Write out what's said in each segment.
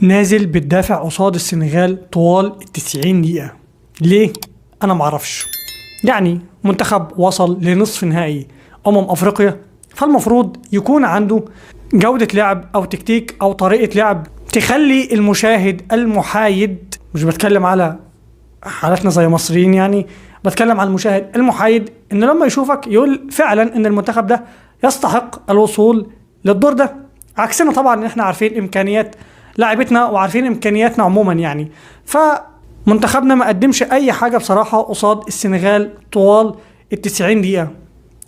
نازل بتدافع قصاد السنغال طوال 90 دقيقة. ليه؟ أنا معرفش. يعني منتخب وصل لنصف نهائي أفريقيا، فالمفروض يكون عنده جودة لعب أو تكتيك أو طريقة لعب تخلي المشاهد المحايد، مش بتكلم على حالتنا زي مصريين، يعني بتكلم على المشاهد المحايد، إنه لما يشوفك يقول فعلا إن المنتخب ده يستحق الوصول للدور ده. عكسنا طبعا إن إحنا عارفين إمكانيات لاعبتنا وعارفين إمكانياتنا عموما، يعني فمنتخبنا ما قدمش أي حاجة بصراحة قصاد السنغال طوال 90 دقيقة.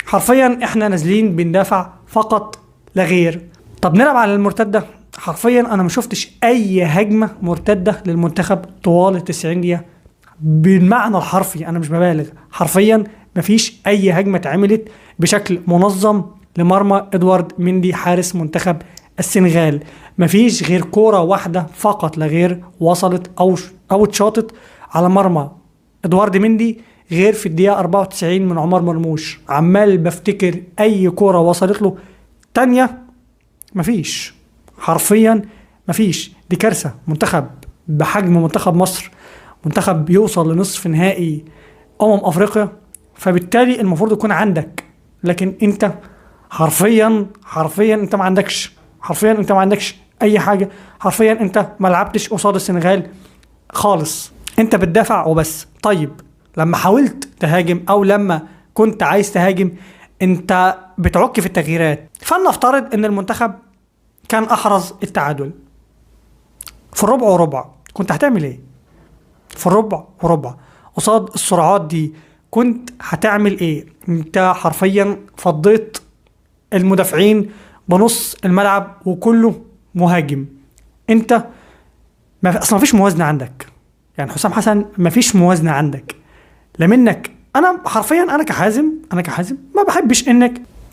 حرفيا إحنا نازلين بندافع فقط لا غير. طب نلعب على المرتدة. حرفيا أنا ما شفتش أي هجمة مرتدة للمنتخب طوال 90 دقيقة بالمعنى الحرفي، أنا مش ببالغ. حرفيا مفيش أي هجمة اتعملت بشكل منظم لمرمى إدوارد مندي حارس منتخب السنغال. مفيش غير كورة واحدة فقط لا غير وصلت أو اتشاطت على مرمى إدوارد مندي، غير في الدقيقة 94 من عمر مرموش. عمال بفتكر أي كورة وصلت له تانية، مفيش. حرفيا مفيش. دي كارثة. منتخب بحجم منتخب مصر، منتخب يوصل لنصف نهائي أفريقيا، فبالتالي المفروض يكون عندك، لكن انت حرفيا انت ما عندكش. حرفيا انت ما عندكش اي حاجة. حرفيا انت ما لعبتش قصاد السنغال خالص، انت بتدافع وبس. طيب لما حاولت تهاجم او لما كنت عايز تهاجم، انت بتعك في التغييرات. فلنفترض ان المنتخب كان احرز التعادل في الربع وربع، كنت هتعمل ايه؟ في الربع وربع قصاد السرعات دي كنت هتعمل ايه؟ انت حرفيا فضيت المدافعين بنص الملعب وكله مهاجم. انت اصلا مفيش موازنة عندك، يعني حسام حسن مفيش موازنة عندك. لا منك، انا حرفيا انا كحازم ما بحبش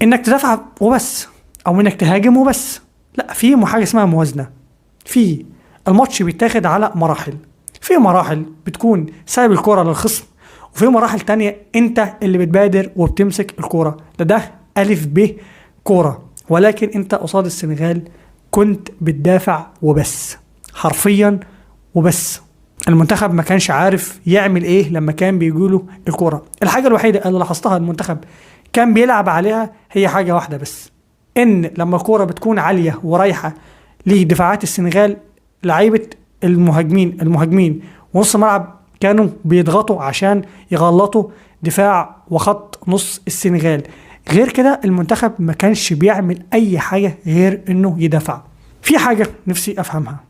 انك تدافع وبس او انك تهاجم وبس. لا، في حاجة اسمها موازنة. في الماتش بيتاخد على مراحل. في مراحل بتكون سايب الكرة للخصم، وفي مراحل تانية انت اللي بتبادر وبتمسك الكرة. ده ألف ب كرة. ولكن انت قصاد السنغال كنت بتدافع وبس، حرفيا وبس. المنتخب ما كانش عارف يعمل ايه لما كان بيجوله الكرة. الحاجة الوحيدة اللي لاحظتها المنتخب كان بيلعب عليها هي حاجة واحدة بس، ان لما الكرة بتكون عالية ورايحة لدفاعات السنغال، لعيبة المهاجمين ونص ملعب كانوا بيضغطوا عشان يغلطوا دفاع وخط نص السنغال. غير كده المنتخب ما كانش بيعمل اي حاجة غير انه يدافع. في حاجة نفسي افهمها،